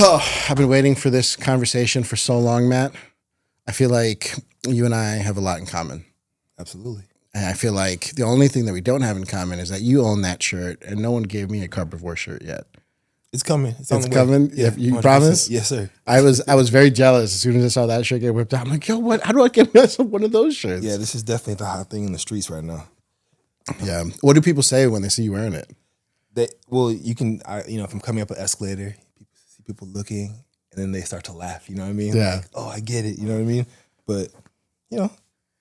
Oh, I've been waiting for this conversation for so long, Matt. I feel like you and I have a lot in common. Absolutely. And I feel like the only thing that we don't have in common is that you own that shirt and no one gave me a Carbivore shirt yet. It's coming. It's on the way. Coming? Yeah, You 100%. promise? Yes, sir. I was very jealous as soon as I saw that shirt get whipped out. I'm like, yo, what? How do I get myself one of those shirts? Yeah, this is definitely the hot thing in the streets right now. Yeah. What do people say when they see you wearing it? You can, if I'm coming up an escalator, people see people looking, and then they start to laugh. You know what I mean? Yeah. Like, oh, I get it. You know what I mean? But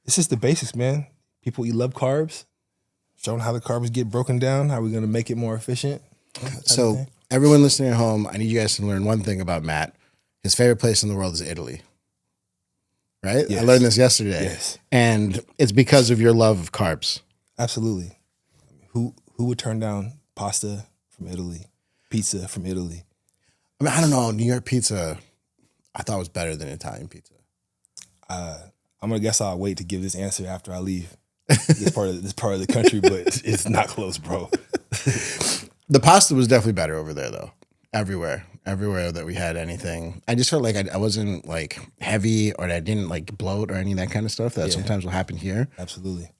it's just the basics, man. People love carbs. Show them how the carbs get broken down. How we're gonna make it more efficient. So everyone listening at home, I need you guys to learn one thing about Matt. His favorite place in the world is Italy. Right? Yes. I learned this yesterday. Yes. And it's because of your love of carbs. Absolutely. Who would turn down pasta from Italy, pizza from Italy? I mean, I don't know. New York pizza, I thought was better than Italian pizza. I'm gonna guess I'll wait to give this answer after I leave this part of the country, but it's not close, bro. The pasta was definitely better over there, though. Everywhere that we had anything, I just felt like I wasn't like heavy, or I didn't like bloat or any of that kind of stuff that sometimes will happen here. Absolutely.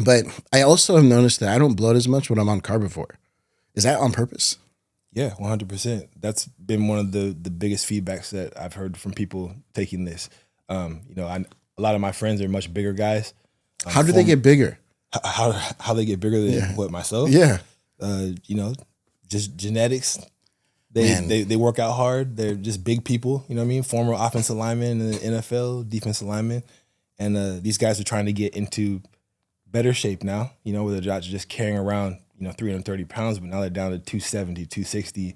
But I also have noticed that I don't bloat as much when I'm on Carbivore. Is that on purpose? Yeah, 100%. That's been one of the biggest feedbacks that I've heard from people taking this. A lot of my friends are much bigger guys. How do they get bigger? How they get bigger than what, myself? Yeah. Just genetics. They work out hard. They're just big people. You know what I mean? Former offensive linemen in the NFL, defensive linemen, and these guys are trying to get into better shape now. Where they're not just carrying around 330 pounds, but now they're down to 270, 260,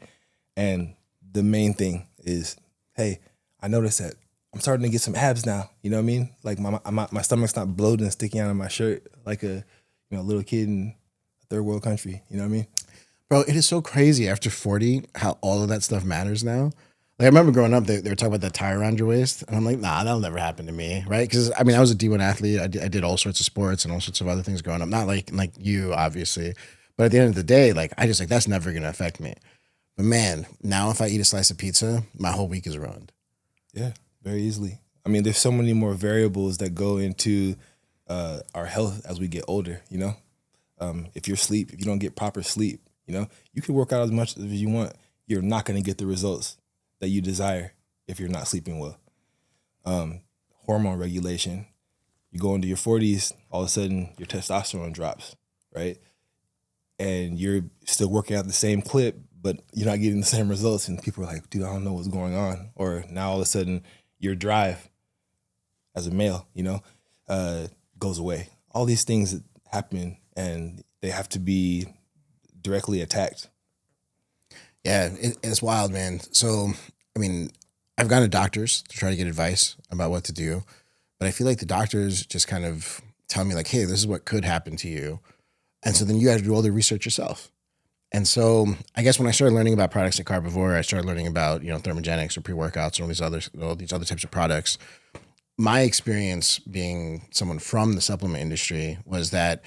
and the main thing is, hey, I noticed that I'm starting to get some abs now. You know what I mean? Like my stomach's not bloated and sticking out of my shirt like a little kid in a third world country. You know what I mean? Bro, it is so crazy after 40 how all of that stuff matters now. Like I remember growing up, they were talking about that tie around your waist, and I'm like, nah, that'll never happen to me, right? Because I mean, I was a D1 athlete. I did all sorts of sports and all sorts of other things growing up. Not like you, obviously, but at the end of the day, like I just like that's never gonna affect me. But man, now if I eat a slice of pizza, my whole week is ruined. Yeah, very easily. I mean, there's so many more variables that go into our health as we get older. If you don't get proper sleep, you can work out as much as you want. You're not going to get the results that you desire if you're not sleeping well. Hormone regulation. You go into your 40s, all of a sudden your testosterone drops, right? And you're still working at the same clip, but you're not getting the same results. And people are like, dude, I don't know what's going on. Or now all of a sudden your drive as a male, goes away. All these things that happen, and they have to be directly attacked. Yeah, it's wild, man. So, I mean, I've gone to doctors to try to get advice about what to do, but I feel like the doctors just kind of tell me like, hey, this is what could happen to you. And so then you have to do all the research yourself. And so I guess when I started learning about products like Carbivore, I started learning about, thermogenics or pre-workouts and all these other types of products. My experience being someone from the supplement industry was that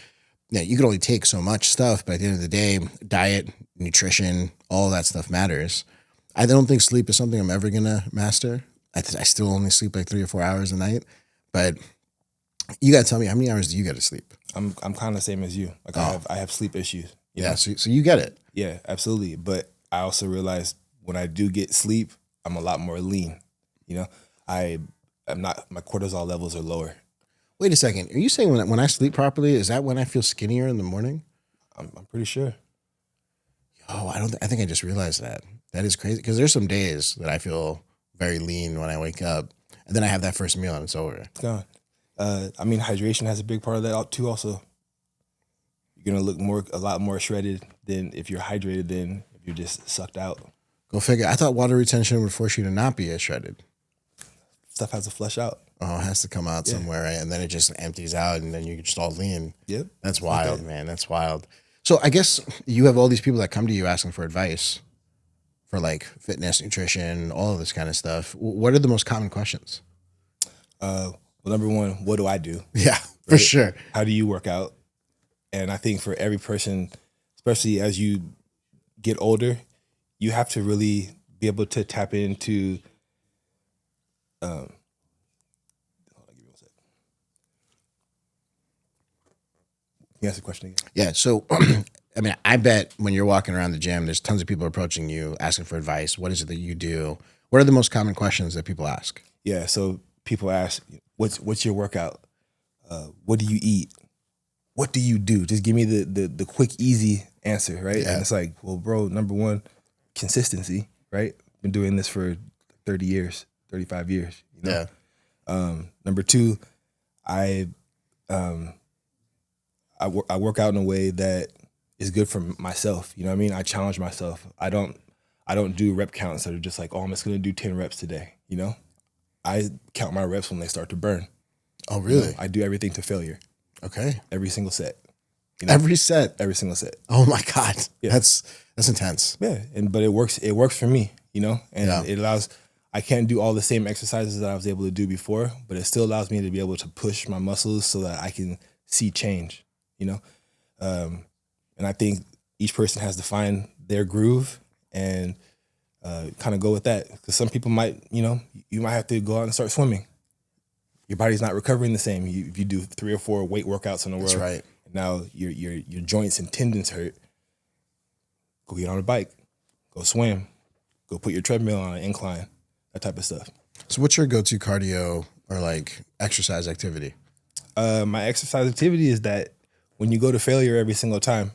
you could only take so much stuff, but at the end of the day, diet, nutrition, all that stuff matters. I don't think sleep is something I'm ever going to master. I still only sleep like 3 or 4 hours a night, but you got to tell me, how many hours do you get to sleep? I'm kind of the same as you. Like I have sleep issues. Yeah. So you get it. Yeah, absolutely. But I also realized when I do get sleep, I'm a lot more lean. I'm not, my cortisol levels are lower. Wait a second. Are you saying when I sleep properly, is that when I feel skinnier in the morning? I'm pretty sure. Oh, I think I just realized that. That is crazy. Because there's some days that I feel very lean when I wake up, and then I have that first meal and it's over. It's gone. Hydration has a big part of that too. Also, you're gonna look a lot more shredded than if you're hydrated than if you're just sucked out. Go figure. I thought water retention would force you to not be as shredded. Stuff has to flush out. Oh, it has to come out somewhere, right? And then it just empties out, and then you're just all lean. Yep. That's wild, man. That's wild. So I guess you have all these people that come to you asking for advice for like fitness, nutrition, all of this kind of stuff. What are the most common questions? Well, number one, what do I do? Yeah, for sure. How do you work out? And I think for every person, especially as you get older, you have to really be able to tap into. Hold on, give me one sec. Can you ask the question again? Yeah. So, I mean, I bet when you're walking around the gym, there's tons of people approaching you, asking for advice. What is it that you do? What are the most common questions that people ask? Yeah. So people ask, "What's your workout? What do you eat? What do you do?" Just give me the quick, easy answer, right? Yeah. And it's like, well, bro, number one, consistency, right? Been doing this for 30 years, 35 years. You know? Yeah. Number two, I work out in a way that is good for myself. You know what I mean? I challenge myself. I don't do rep counts that are just like, oh, I'm just gonna do 10 reps today. You know, I count my reps when they start to burn. Oh, really? You know, I do everything to failure. Okay. Every single set. You know? Every set. Every single set. Oh my God. Yeah. That's intense. Yeah. But it works for me, you know, and it allows, I can't do all the same exercises that I was able to do before, but it still allows me to be able to push my muscles so that I can see change, you know? And I think each person has to find their groove and kind of go with that. Because some people might, you know, you might have to go out and start swimming. Your body's not recovering the same. If you do 3 or 4 weight workouts in a row, That's right. now your joints and tendons hurt. Go get on a bike, go swim, go put your treadmill on an incline, that type of stuff. So what's your go-to cardio or like exercise activity? My exercise activity is that when you go to failure every single time,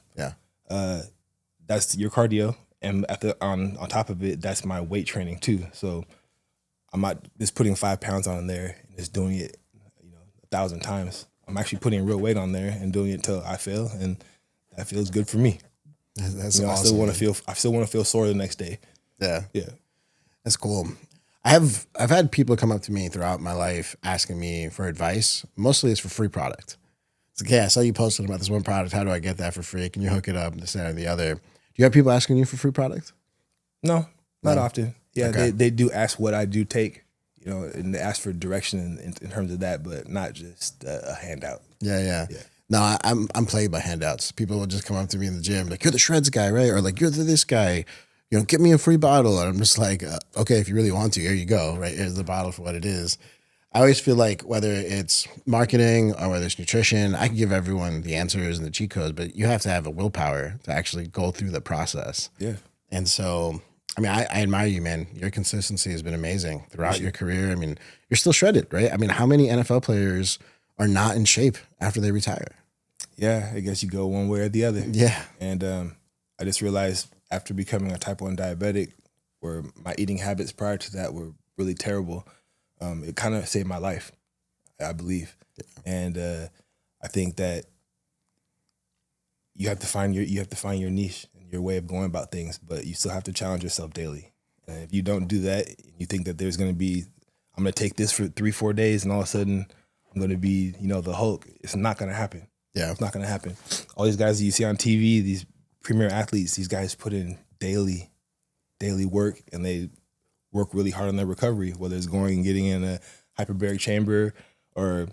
that's your cardio, and on top of it, that's my weight training too. So I'm not just putting 5 pounds on there and just doing it, you know, 1,000 times. I'm actually putting real weight on there and doing it till I fail, and that feels good for me. That's you know, awesome. I still want to feel sore the next day. Yeah. Yeah. That's cool. I've had people come up to me throughout my life asking me for advice. Mostly it's for free product. It's like, yeah, I saw you posted about this one product. How do I get that for free? Can you hook it up? This, that, or the other. Do you have people asking you for free product? No, not often. Yeah, Okay. they do ask what I do take, you know, and they ask for direction in terms of that, but not just a handout. Yeah. No, I'm plagued by handouts. People will just come up to me in the gym like, you're the shreds guy, right? Or like, you're this guy. You know, get me a free bottle. And I'm just like, okay, if you really want to, here you go, right? Here's the bottle for what it is. I always feel like whether it's marketing or whether it's nutrition, I can give everyone the answers and the cheat codes, but you have to have a willpower to actually go through the process. Yeah. And so, I mean, I admire you, man. Your consistency has been amazing throughout your career. I mean, you're still shredded, right? I mean, how many NFL players are not in shape after they retire? Yeah, I guess you go one way or the other. Yeah. And I just realized after becoming a type 1 diabetic, where my eating habits prior to that were really terrible, it kind of saved my life, I believe. Yeah. And I think that you have to find your niche and your way of going about things, but you still have to challenge yourself daily. And if you don't do that, you think that there's going to be, I'm going to take this for 3-4 days and all of a sudden I'm going to be, you know, the Hulk. It's not going to happen. Yeah. It's not going to happen. All these guys that you see on TV, these premier athletes, these guys put in daily work, and they work really hard on their recovery, whether it's going and getting in a hyperbaric chamber or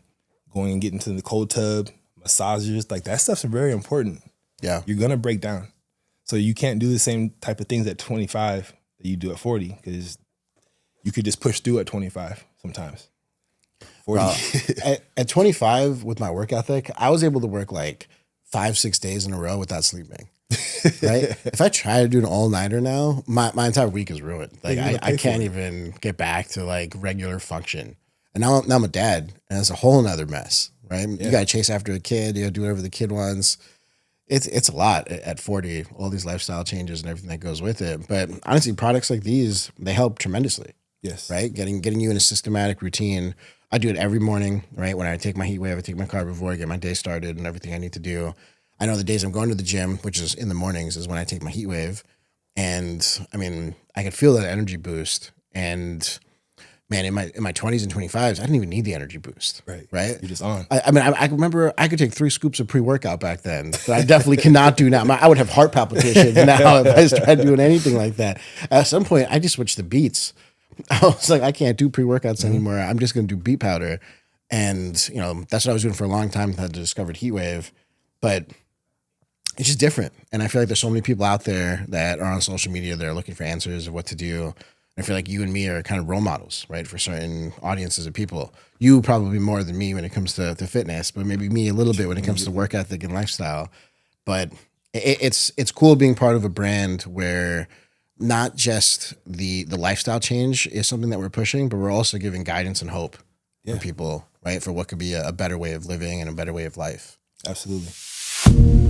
going and getting to the cold tub, massages, like that stuff's very important. Yeah. You're going to break down. So you can't do the same type of things at 25 that you do at 40, because you could just push through at 25 sometimes. 40. At 25, with my work ethic, I was able to work like 5-6 days in a row without sleeping. Right? If I try to do an all-nighter now, my entire week is ruined. Like I can't even get back to like regular function. And now I'm a dad, and it's a whole nother mess, right? Yeah. You got to chase after a kid. You got to do whatever the kid wants. It's a lot at 40, all these lifestyle changes and everything that goes with it. But honestly, products like these, they help tremendously. Yes. Right? Getting you in a systematic routine. I do it every morning, right? When I take my heat wave, I take my Carbivore, get my day started and everything I need to do. I know the days I'm going to the gym, which is in the mornings, is when I take my heat wave. And I mean, I could feel that energy boost. And man, in my 20s and 25s, I didn't even need the energy boost. Right. You're just on. I mean, I remember I could take 3 scoops of pre-workout back then, but I definitely cannot do now. I would have heart palpitations now if I started doing anything like that. At some point, I just switched to beets. I was like, I can't do pre-workouts anymore. I'm just going to do beet powder. And, you know, that's what I was doing for a long time until I discovered heat wave. But it's just different. And I feel like there's so many people out there that are on social media that are looking for answers of what to do. I feel like you and me are kind of role models, right, for certain audiences of people. You probably more than me when it comes to fitness, but maybe me a little bit when it comes to work ethic and lifestyle. But it's cool being part of a brand where not just the lifestyle change is something that we're pushing, but we're also giving guidance and hope for people, right, for what could be a better way of living and a better way of life. Absolutely.